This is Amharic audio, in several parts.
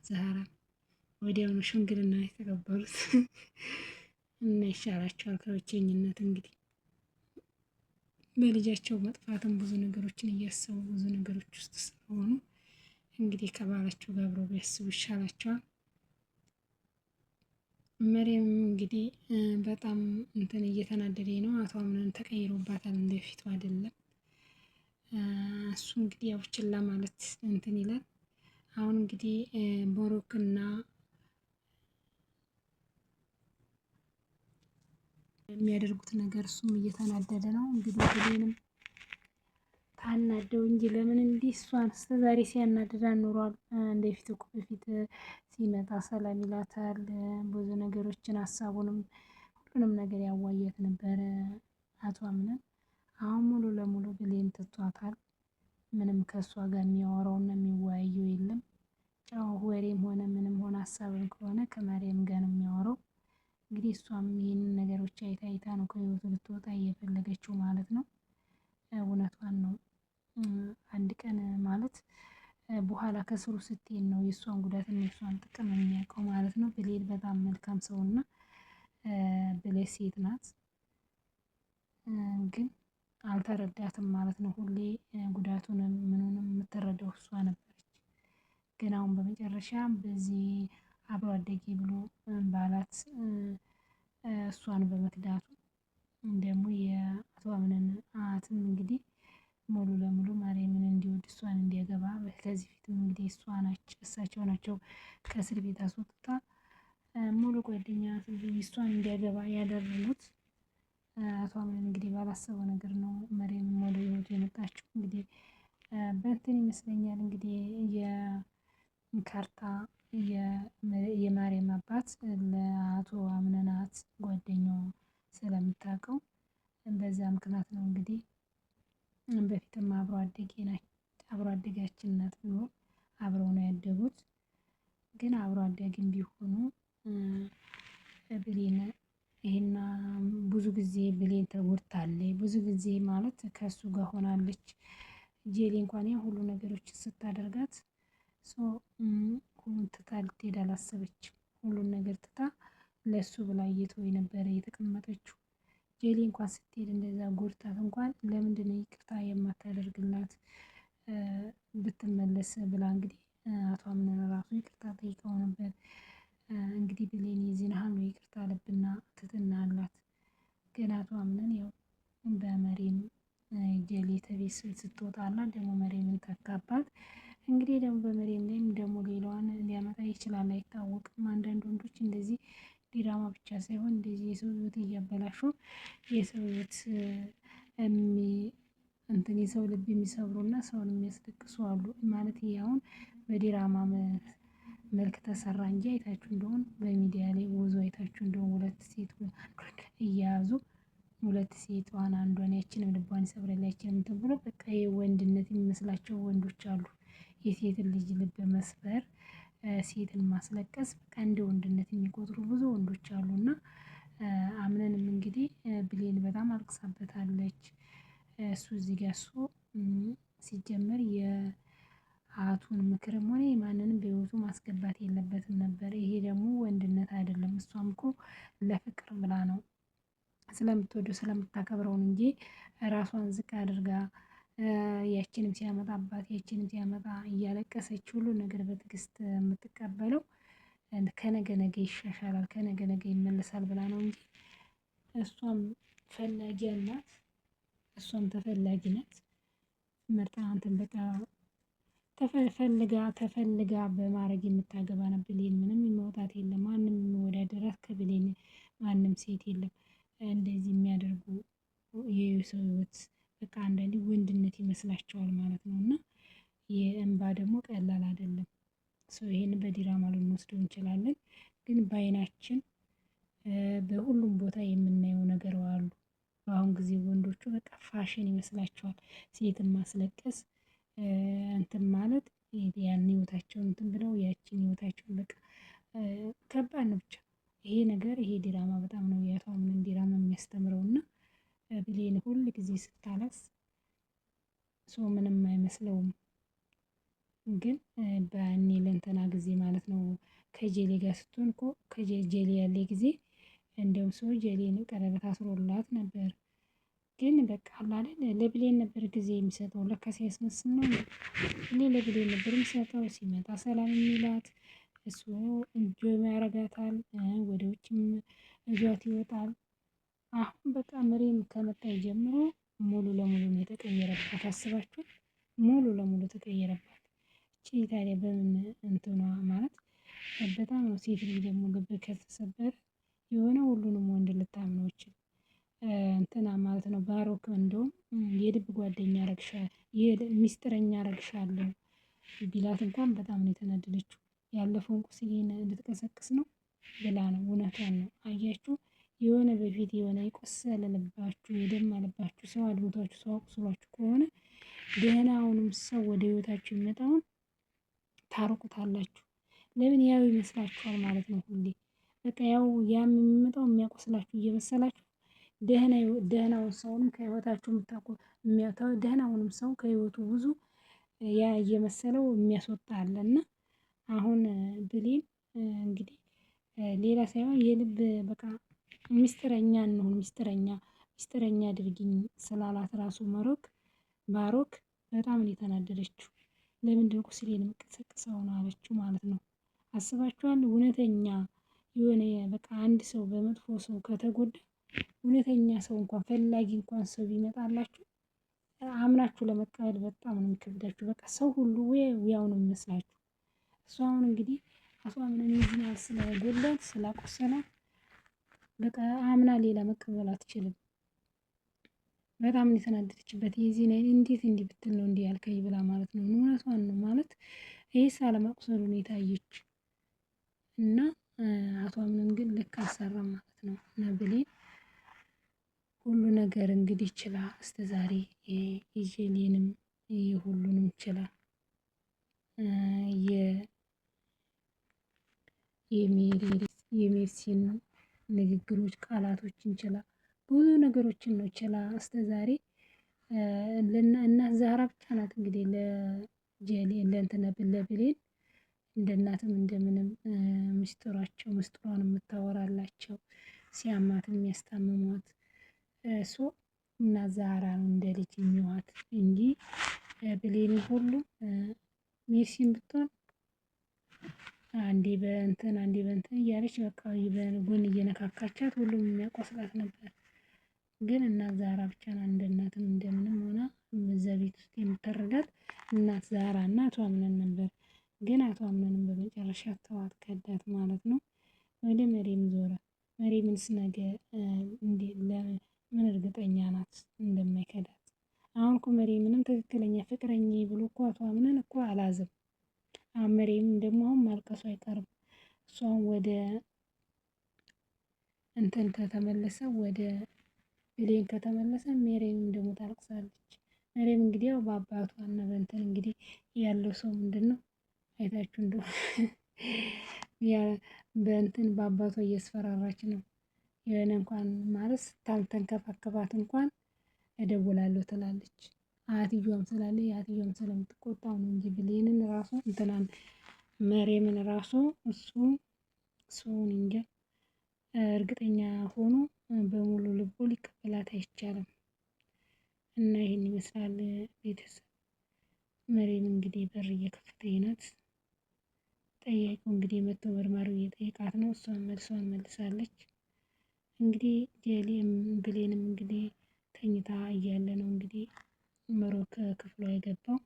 ዛህራ ወዲያውኑ ሽምግልና የተቀበሉት እና ይሻላቸዋል ከብቸኝነት። እንግዲህ በልጃቸው መጥፋትም ብዙ ነገሮችን እያሰቡ ብዙ ነገሮች ውስጥ ስለሆኑ እንግዲህ ከባላቸው ጋር አብረው ቢያስቡ ይሻላቸዋል። መሪም እንግዲህ በጣም እንትን እየተናደደኝ ነው። አቶ አምነን ተቀይሮባታል፣ እንደፊቱ አይደለም። እሱ እንግዲህ ያው ችላ ማለት እንትን ይላል። አሁን እንግዲህ ቦሩክና የሚያደርጉት ነገር እሱም እየተናደደ ነው። እንግዲህ ብሌንም ታናደው እንጂ ለምን እንዲህ እሷን እስከዛሬ ሲያናድዳት ኖሯል። እንደፊት እኮ በፊት ሲመጣ ሰላም ይላታል። ብዙ ነገሮችን ሀሳቡንም ሁሉንም ነገር ያዋያት ነበረ አቶ አምነን። አሁን ሙሉ ለሙሉ ብሌን ትቷታል። ምንም ከእሷ ጋር የሚያወራውና የሚወያየው የለም። ጫው ወሬም ሆነ ምንም ሆነ ሀሳብም ከሆነ ከመሪም ጋር ነው የሚያወራው። እንግዲህ እሷም ይህንን ነገሮች አይታ አይታ ነው ከህይወቱ ልትወጣ እየፈለገችው ማለት ነው። እውነቷን ነው። አንድ ቀን ማለት በኋላ ከስሩ ስትሄድ ነው የእሷን ጉዳት እና የእሷን ጥቅም የሚያውቀው ማለት ነው። ብሌን በጣም መልካም ሰው እና ብሌን ሴት ናት፣ ግን አልተረዳትም ማለት ነው። ሁሌ ጉዳቱንም ምኑንም የምትረዳው እሷ ነበረች። ግን አሁን በመጨረሻ በዚህ አብሮ አደጌ ብሎ ባላት እሷን በመክዳቱ ደግሞ የአቶ አምነን አያትም እንግዲህ ሙሉ ለሙሉ ማርያምን እንዲወድ እሷን እንዲያገባ ከዚህ ፊትም እንግዲህ እሳቸው ናቸው ከእስር ቤት አስወጥታ ሙሉ ጓደኛ እሷን እንዲያገባ ያደረጉት። አቶ አምነን እንግዲህ ባላሰበው ነገር ነው መሪም ወደ ህይወቱ የመጣችው። እንግዲህ በእንትን ይመስለኛል እንግዲህ የካርታ የማርያም አባት ለአቶ አምነናት ጓደኛው ስለምታውቀው በዛ ምክንያት ነው እንግዲህ። በፊትም አብሮ አደጋችን ናት ብሎ አብረው ነው ያደጉት። ግን አብሮ አደግም ቢሆኑ ብሌን ይሄና ብዙ ጊዜ ብሌን ተጎድታለች። ብዙ ጊዜ ማለት ከእሱ ጋር ሆናለች። ጄሊ እንኳን ያ ሁሉ ነገሮችን ስታደርጋት ሁሉን ትታ ልትሄድ አላሰበችም። ሁሉን ነገር ትታ ለሱ ብላ እየተወኝ ነበረ የተቀመጠችው። ጄሊ እንኳን ስትሄድ እንደዛ ጎድታት እንኳን ለምንድነው ይቅርታ የማታደርግላት ብትመለስ ብላ እንግዲህ አቶ አምነን ራሱ ይቅርታ ጠይቀው ነበር። እንግዲህ ብሌን የዚህን ያህል ነው ይቅርታ ልብና ትህትና አላት። ግን አቶ አምነን ያው በመሪም ጄሊ ተቤት ስትወጣና ደግሞ መሪምን ተካባት። እንግዲህ ደግሞ በመሪም ላይም ደግሞ ሌላዋን ሊያመጣ ይችላል አይታወቅም። አንዳንድ ወንዶች እንደዚህ ዲራማ ብቻ ሳይሆን እንደዚህ የሰው ህይወት እያበላሹ የሰው ህይወት እንትን የሰው ልብ የሚሰብሩና ሰውን የሚያስለቅሱ አሉ። ማለት ይሄ አሁን በዲራማ መልክ ተሰራ እንጂ አይታችሁ እንደሆን በሚዲያ ላይ ብዙ አይታችሁ እንደሆን ሁለት ሴት እየያዙ ሁለት ሴቷን አንዷን ያችንም ልቧን ይሰብራል ያችንም እንትን ብሎ በቃ ይሄ ወንድነት የሚመስላቸው ወንዶች አሉ። የሴትን ልጅ ልብ መስበር፣ ሴትን ማስለቀስ በቃ እንደ ወንድነት የሚቆጥሩ ብዙ ወንዶች አሉና አምነንም እንግዲህ ብሌን በጣም አልቅሳበታለች። እሱ እዚህ ጋር እሱ ሲጀመር የአያቱን ምክርም ሆነ የማንንም በህይወቱ ማስገባት የለበትም ነበር። ይሄ ደግሞ ወንድነት አይደለም። እሷም እኮ ለፍቅር ብላ ነው ስለምትወደው ስለምታከብረው እንጂ ራሷን ዝቅ አድርጋ ያችንም ሲያመጣባት ያችንም ሲያመጣ እያለቀሰች ሁሉ ነገር በትዕግስት የምትቀበለው ከነገ ነገ ይሻሻላል ከነገ ነገ ይመለሳል ብላ ነው እንጂ እሷም ፈላጊ አላት። እሷም ተፈላጊ ናት። መርጣ እንትን በቃ ተፈልጋ በማድረግ የምታገባ ነው ብሌን። ምንም የሚወጣት የለም። ማንም የሚወዳደራት ከብሌን ማንም ሴት የለም። እንደዚህ የሚያደርጉ የሰው ህይወት በቃ አንዳንዴ ወንድነት ይመስላቸዋል ማለት ነው። እና የእንባ ደግሞ ቀላል አይደለም። ይሄንን በዲራማ ልንወስደው እንችላለን። ግን በአይናችን በሁሉም ቦታ የምናየው ነገር አሉ። በአሁን ጊዜ ወንዶቹ በቃ ፋሽን ይመስላቸዋል ሴትን ማስለቀስ እንትን ማለት ያን ህይወታቸውን እንትን ብለው ያቺን ህይወታቸውን በቃ ከባድ ነው። ብቻ ይሄ ነገር ይሄ ዲራማ በጣም ነው የአቶ አምነን ዲራማ የሚያስተምረው። እና ብሌን ሁል ጊዜ ስታለቅስ ሰው ምንም አይመስለውም። ግን በእኔ ለእንትና ጊዜ ማለት ነው ከጄሌ ጋር ስትሆን እኮ ከጄሌ ያለ ጊዜ እንደውም ሰው ጄሌን ቀለበት አስሮላት ነበር። ግን በቃ አላለን ለብሌን ነበር ጊዜ የሚሰጠው ለካ ሲያስመስል ነው። እኔ ለብሌን ነበር የሚሰጠው ሲመጣ ሰላም የሚላት እሱ እንጆይ ያረጋታል። ወደ ውጭም ይዟት ይወጣል። አሁን በቃ መሬም ከመጣች ጀምሮ ሙሉ ለሙሉ ነው የተቀየረባት። አስባችኋል? ሙሉ ለሙሉ ተቀየረባት። እቺ ታዲያ በምን እንትኗ ማለት በጣም ነው። ሴት ልጅ ደግሞ ልብ ከተሰበረ የሆነ ሁሉንም ወንድ ልታምነው ይችል እንትና ማለት ነው። ባሮክ እንደውም የልብ ጓደኛ ሚስጥረኛ አረግሻለሁ ቢላት እንኳን በጣም ነው የተናደደችው። ያለፈውን ቁስሌን እንድትቀሰቅስ ነው ብላ ነው። እውነቷን ነው። አያችሁ የሆነ በፊት የሆነ የቆሰለ ልባችሁ የደማ ልባችሁ ሰው አድብቷችሁ ሰው አቁስሏችሁ ከሆነ ደህናውንም ሰው ወደ ህይወታችሁ የሚመጣውን ታርቁታላችሁ። ለምን ያው ይመስላችኋል ማለት ነው። ሁሌ በቃ ያው ያም የሚመጣው የሚያቆስላችሁ እየመሰላችሁ ደህናውን ሰውንም ከህይወታችሁ ደህናውንም ሰው ከህይወቱ ብዙ ያ እየመሰለው የሚያስወጣ አለ። እና አሁን ብሌን እንግዲህ ሌላ ሳይሆን የልብ በቃ ሚስጥረኛ እንሁን ሚስጥረኛ አድርጊኝ ስላላት ራሱ ባሮክ በጣም ነው የተናደደችው። ለምንድን ቁስሌን የምቀሰቅሰው ነው አለችው ማለት ነው። አስባችኋል? እውነተኛ የሆነ በቃ አንድ ሰው በመጥፎ ሰው ከተጎዳ እውነተኛ ሰው እንኳን ፈላጊ እንኳን ሰው ቢመጣላችሁ አምናችሁ ለመቀበል በጣም ነው የሚከብዳችሁ። በቃ ሰው ሁሉ ያው ነው የሚመስላችሁ። እሷ አሁን እንግዲህ ምንን ይዝናል ስለጎላት ስላቆሰላት በቃ አምና ሌላ መቀበል አትችልም። በጣም ነው የተናደደችበት። የዚህ ነው እንዴት እንዲህ ብትል ነው እንዲህ ያልከኝ ብላ ማለት ነው። እውነቷን ነው ማለት ይሄስ አለማቁሰሉን የታየች እና አቶ አምነን ግን ልክ አልሰራም ማለት ነው። እና ብሌን ሁሉ ነገር እንግዲህ ችላ እስከ ዛሬ የጄሌንም የሁሉንም ችላ የሜርሲን ንግግሮች ቃላቶችን ችላ ብዙ ነገሮችን ነው ችላ እስከ ዛሬ እናት ዛህራ ብቻ ናት እንግዲህ ለጄሌ ለብሌን እንደ እናትም እንደምንም ምስጢሯን የምታወራላቸው ሲያማት የሚያስታምሟት እሱ እናት ዛህራ ነው እንደ ልጅ የሚዋት እንጂ ብሌን ሁሉ ሜርሲን ብትሆን አንዴ በእንትን እያለች በቃ በጎን እየነካካቻት ሁሉም የሚያቆስላት ነበር። ግን እናት ዛህራ ብቻ ናት እንደ እናትም እንደምንም ሆና እዛ ቤት ውስጥ የምትረዳት እናት ዛህራ እና አቶ አምነን ነበር። ግን አቶ አምነንም በመጨረሻ ተዋት ከዳት ማለት ነው። ወደ መሬም ዞረ። መሬምንስ ነገ ምን እርግጠኛ ናት እንደማይከዳት? አሁን እኮ መሬምንም ትክክለኛ ፍቅረኛዬ ብሎ እኮ አቶ አምነን እኮ አላዘም። መሬም ደግሞ አሁን ማልቀሱ አይቀርም። እሷን ወደ እንትን ከተመለሰ ወደ ብሌን ከተመለሰ መሬምም ደግሞ ታለቅሳለች። መሬም እንግዲህ ያው በአባቷ እና በእንትን እንግዲህ ያለው ሰው ምንድነው አይታችሁ እንደሆነ ያ በእንትን በአባቷ እያስፈራራች ነው። የሆነ እንኳን ማለት ስታልተንከባከባት እንኳን እደውላለሁ ትላለች። አያትየዋም ስላለ አያትየዋም ስለምትቆጣው ነው እንጂ ብሌንን ራሱ እንትናን መሬምን ራሱ እሱን እንጃ እርግጠኛ ሆኖ በሙሉ ልቡ ሊቀበላት አይቻልም። እና ይሄን ይመስላል ቤተሰብ። መሬም እንግዲህ በር እየከፈተች ናት። ጠያቂው እንግዲህ መጥቶ መርማሪው እየጠየቃት ነው። እሷን መልሷን መልሳለች። እንግዲህ ብሌንም እንግዲህ ተኝታ እያለ ነው እንግዲህ መሮክ ክፍሏ የገባው።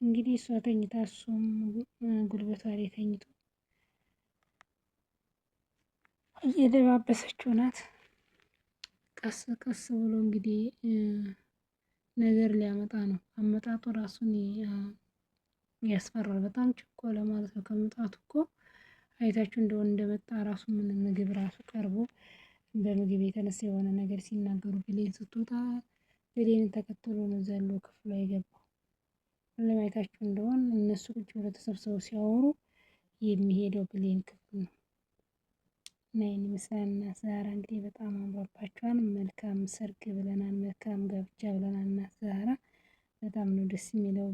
እንግዲህ እሷ ተኝታ እሱም ጉልበቷ ላይ ተኝቶ እየደባበሰችው ናት። ቀስ ቀስ ብሎ እንግዲህ ነገር ሊያመጣ ነው። አመጣጡ ራሱን ያስፈራል። በጣም ቸኮለ ማለት ነው። ከመምጣቱ እኮ አይታችሁ እንደሆነ እንደመጣ ራሱ ምንም ምግብ ራሱ ቀርቦ በምግብ የተነሳ የሆነ ነገር ሲናገሩ ብሌን ስትወጣ ብሌንን ተከትሎ ነው ዘሎ ክፍሏ የገባው። ለማየታችሁ እንደሆነ እነሱ ቁጭ ብለው ተሰብስበው ሲያወሩ የሚሄደው ብሌን ክፍል ነው። እና ይሄን ይመስላል። እናት ዛህራ እንግዲህ በጣም አምሮባቸዋል። መልካም ሰርግ ብለናል፣ መልካም ጋብቻ ብለናል። እናት ዛህራ በጣም ነው ደስ የሚለው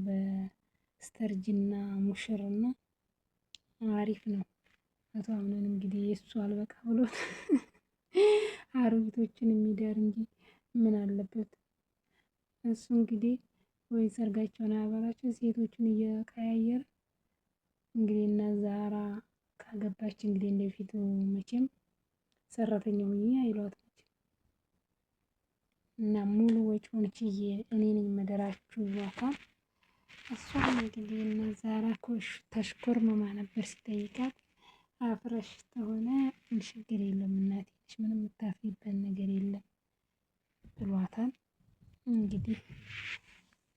ስተርጅና ሙሽርና አሪፍ ነው። አቶ አምነን እንግዲህ የእሱ አልበቃ ብሎት አሮጊቶችን የሚዳር እንጂ ምን አለበት እሱ እንግዲህ ወይ ሰርጋቸውን አያበላቸው ሴቶችን እየቀያየረ እንግዲህ እና ዛራ ካገባች እንግዲህ እንደፊቱ መቼም ሰራተኛ ሁኚ አይሏትም እና ሙሉ ወጪውን ችዬ እኔ ነኝ መደራችሁ ይሏታል። እሷም እንግዲህ እና ዛራ ተሽኮርመማ ነበር ሲጠይቃት አፍረሽ ከሆነ ችግር የለም እናቴ ምንም የምታፍሪበት ነገር የለም ብሏታል። እንግዲህ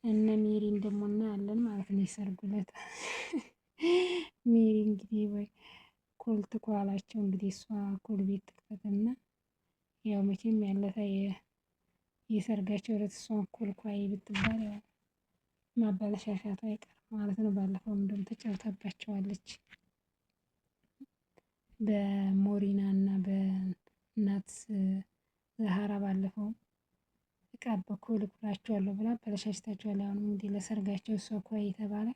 እነ ሜሪን ደግሞ እናያለን ማለት ነው የሰርጉ ዕለት ሜሪ እንግዲህ ወይ ኮልት ኳላቸው እንግዲህ እሷ ኮል ቤት ትክፈትና ያው መቼም ያለታ የሰርጋቸው ዕለት እሷን ኮልኳይ ብትባል ያው ማበለሻሻቱ አይቀርም ማለት ነው። ባለፈው እንደውም ተጫውታባቸዋለች በሞሪና እና በእናት ዛሃራ ባለፈው እቃ በኮል ኩላቸዋለሁ ብላ አበለሻሽታቸዋል። አሁንም እንግዲህ ለሰርጋቸው እሷ ኳይ የተባለ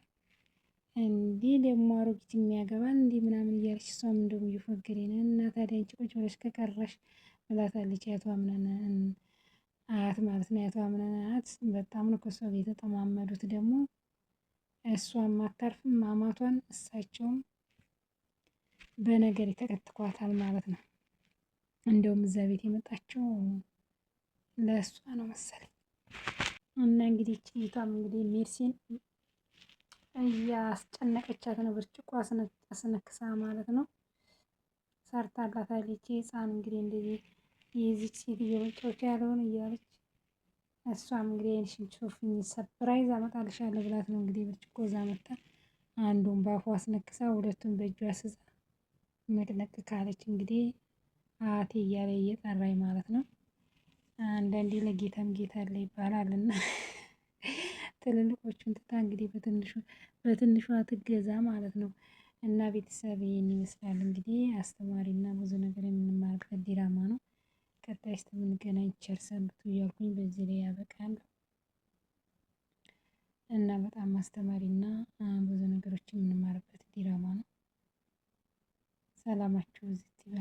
እንዲህ ደግሞ አሮጊት የሚያገባል እንዲህ ምናምን እያለች እሷም እንደው እየፎገሬ ነው እና ታዲያ አንቺ ቁጭ ብለሽ ከቀረሽ ብላታለች። የአቶ አምነን አያት ማለት ነው። የአቶ አምነን አያት በጣም ነው ከሷ ጋር የተጠማመዱት። ደግሞ እሷም አታርፍም አማቷን፣ እሳቸውም በነገር የተከትኳታል ማለት ነው። እንደውም እዛ ቤት የመጣችው ለእሷ ነው መሰለኝ። እና እንግዲህ ችይቷም እንግዲህ ሜርሲን እያስጨነቀቻት ነው ብርጭቆ አስነክሳ ማለት ነው። ሰርታላታለች። ህፃን እንግዲህ እንደዚህ የዚች ሴትዮ መጫወቻ ያለውን እያለች እሷም እንግዲህ አይንሽን ሾፍኝ ሰፕራይዝ አመጣልሻለሁ ብላት ነው እንግዲህ ብርጭቆ እዛ መጣ አንዱን በአፏ አስነክሳ ሁለቱን በእጇ ስዛ መቅነቅ ካለች እንግዲህ አቴ እያለ እየጠራኝ ማለት ነው። አንዳንዴ ለጌታም ጌታ አለ ይባላል እና ትልልቆቹን ትታ እንግዲህ በትንሿ ትገዛ ማለት ነው። እና ቤተሰብ ይህን ይመስላል እንግዲህ አስተማሪና ብዙ ነገር የምንማርበት ዲራማ ነው። ቀጣይ እስከምንገናኝ ቸር ሰንብቱ እያልኩኝ በዚህ ላይ ያበቃል። እና በጣም አስተማሪና ብዙ ነገሮች የምንማርበት ዲራማ ነው። ሰላማችሁ ይብዛ።